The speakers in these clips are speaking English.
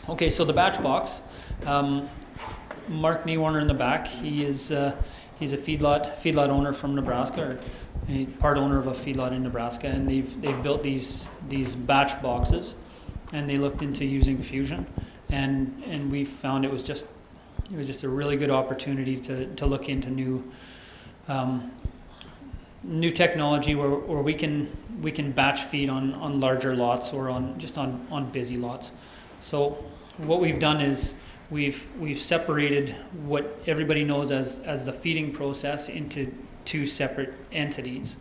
Okay, so the batch box. Mark Niewarner in the back. He's a feedlot owner from Nebraska, or a part owner of a feedlot in Nebraska, and they've built these batch boxes, and they looked into using Fusion, and we found it was just a really good opportunity to look into new technology where we can batch feed on larger lots or on busy lots. So what we've done is we've separated what everybody knows as the feeding process into two separate entities,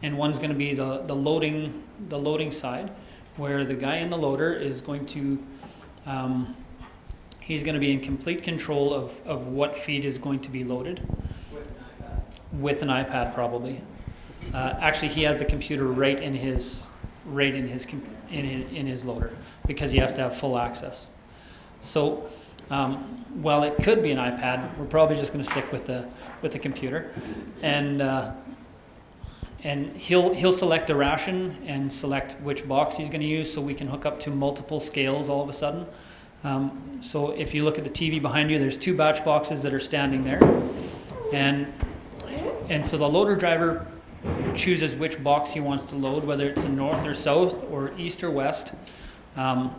and one's going to be the loading side, where the guy in the loader is going to he's going to be in complete control of what feed is going to be loaded. With an iPad, probably. Actually, he has the computer right in his loader, because he has to have full access. So, while it could be an iPad, we're probably just going to stick with the computer, and he'll select a ration and select which box he's going to use, so we can hook up to multiple scales all of a sudden. So if you look at the TV behind you, there's two batch boxes that are standing there, and so the loader driver chooses which box he wants to load, whether it's in north or south or east or west, and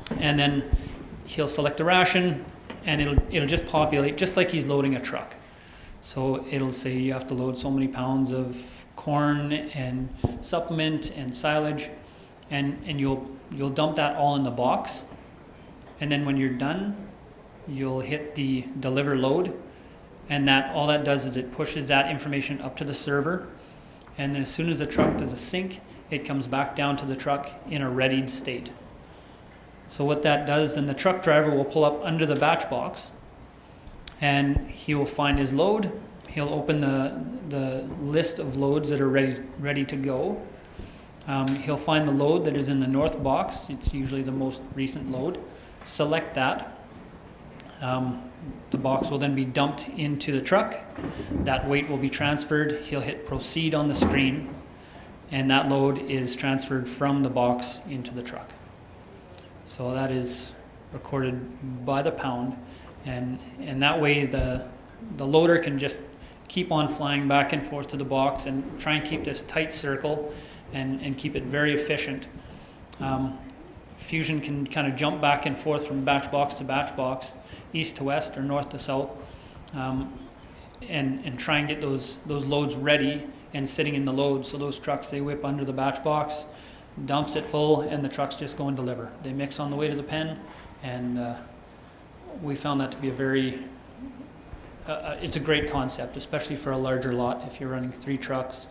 then he'll select a ration, and it'll just populate just like he's loading a truck. So it'll say you have to load so many pounds of corn and supplement and silage, and you'll dump that all in the box, and then when you're done, you'll hit the deliver load, and all that does is it pushes that information up to the server, and then as soon as the truck does a sync, it comes back down to the truck in a readied state. So what that does, then the truck driver will pull up under the batch box, and he will find his load. He'll open the list of loads that are ready to go. He'll find the load that is in the north box. It's usually the most recent load. Select that. The box will then be dumped into the truck. That weight will be transferred. He'll hit proceed on the screen, and that load is transferred from the box into the truck. So that is recorded by the pound, and that way the loader can just keep on flying back and forth to the box and try and keep this tight circle and keep it very efficient. Fusion can kind of jump back and forth from batch box to batch box, east to west or north to south, and try and get those loads ready and sitting in the load. So those trucks, they whip under the batch box, dumps it full, and the trucks just go and deliver. They mix on the way to the pen, and we found that to be it's a great concept, especially for a larger lot. If you're running 3 trucks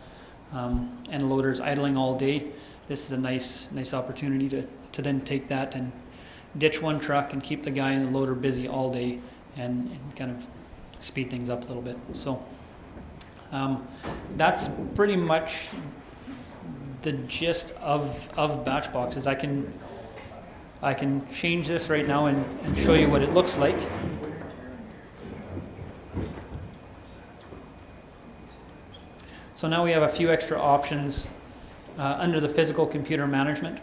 and loaders idling all day, this is a nice opportunity to then take that and ditch one truck and keep the guy in the loader busy all day and kind of speed things up a little bit. So that's pretty much the gist of batch boxes. I can change this right now and show you what it looks like. So now we have a few extra options under the physical computer management.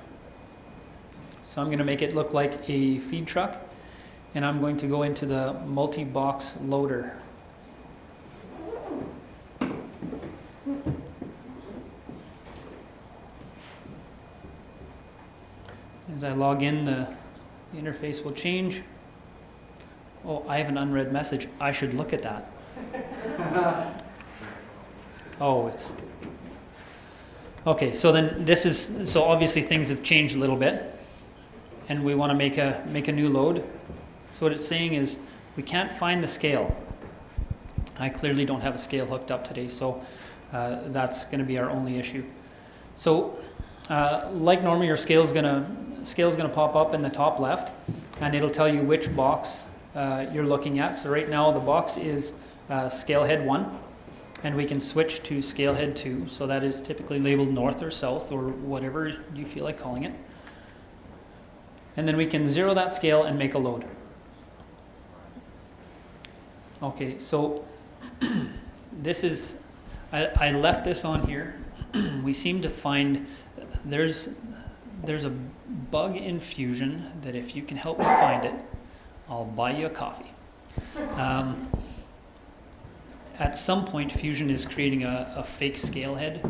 So I'm going to make it look like a feed truck, and I'm going to go into the multi-box loader. As I log in, the interface will change. Oh, I have an unread message. I should look at that. Oh, it's... Okay, so then so obviously things have changed a little bit, and we want to make a new load. So what it's saying is we can't find the scale. I clearly don't have a scale hooked up today, so that's going to be our only issue. So like normal, your scale's gonna pop up in the top left, and it'll tell you which box you're looking at. So right now the box is scale head 1, and we can switch to scale head 2. So that is typically labeled north or south or whatever you feel like calling it. And then we can zero that scale and make a load. Okay, so this is, I left this on here. We seem to find there's there's a bug in Fusion that if you can help me find it, I'll buy you a coffee. At some point, Fusion is creating a fake scale head,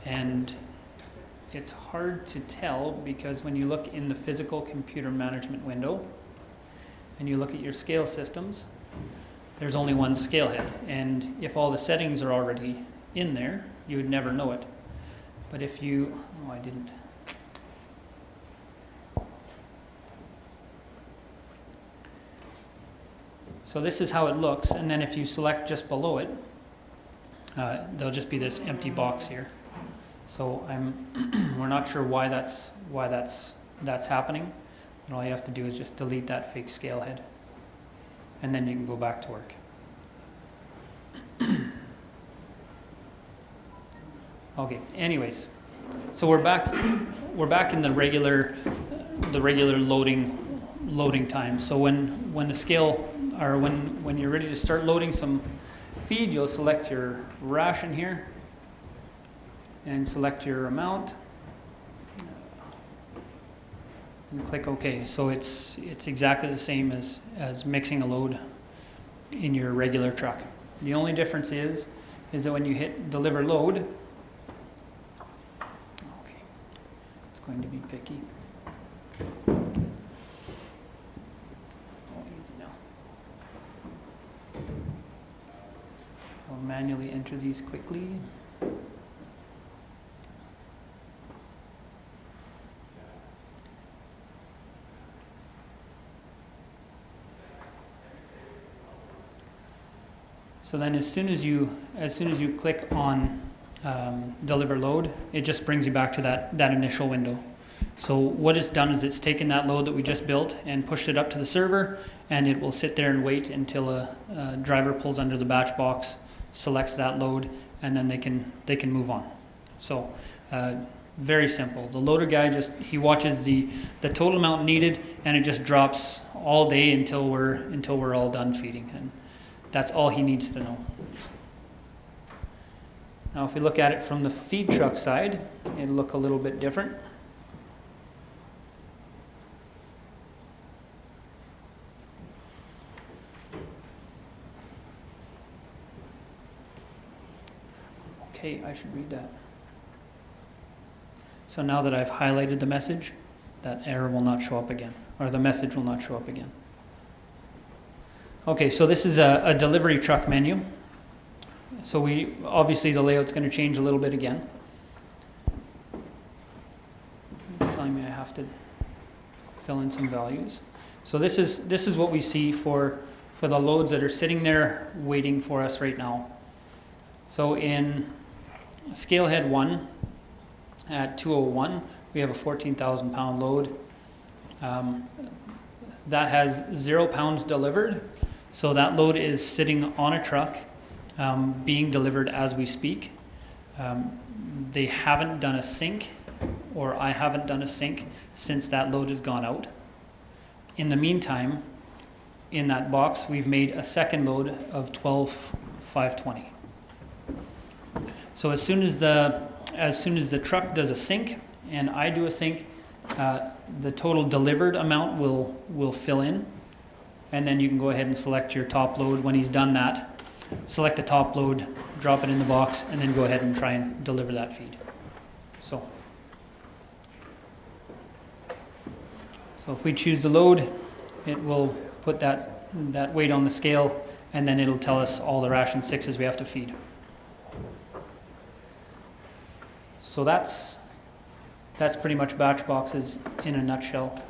and it's hard to tell because when you look in the physical computer management window and you look at your scale systems, there's only one scale head, and if all the settings are already in there, you would never know it. But if you, oh, I didn't. So this is how it looks, and then if you select just below it, there'll just be this empty box here. So we're not sure why that's happening. And all you have to do is just delete that fake scale head, and then you can go back to work. Okay. Anyways, so we're back in the regular loading time. So when the scale, or when you're ready to start loading some feed, you'll select your ration here and select your amount and click OK. So it's exactly the same as mixing a load in your regular truck. The only difference is that when you hit deliver load, okay, it's going to be picky. I'll manually enter these quickly. So then as soon as you click on deliver load, it just brings you back to that initial window. So what it's done is it's taken that load that we just built and pushed it up to the server, and it will sit there and wait until a driver pulls under the batch box, selects that load, and then they can move on. So very simple. The loader guy he watches the total amount needed, and it just drops all day until we're all done feeding, and that's all he needs to know. Now if we look at it from the feed truck side, it'll look a little bit different. Okay, I should read that. So now that I've highlighted the message, that error will not show up again, or the message will not show up again. Okay, so this is a delivery truck menu. So obviously the layout's going to change a little bit again. It's telling me I have to fill in some values. So this is what we see for the loads that are sitting there waiting for us right now. So in scale head 1 at 201, we have a 14,000 pound load. That has 0 pounds delivered. So that load is sitting on a truck being delivered as we speak. They haven't done a sync, or I haven't done a sync since that load has gone out. In the meantime, in that box, we've made a second load of 12,520. So as soon as the truck does a sync and I do a sync, the total delivered amount will fill in, and then you can go ahead and select your top load. When he's done that, select the top load, drop it in the box, and then go ahead and try and deliver that feed. So if we choose the load, it will put that weight on the scale, and then it'll tell us all the ration 6s we have to feed. So that's pretty much batch boxes in a nutshell.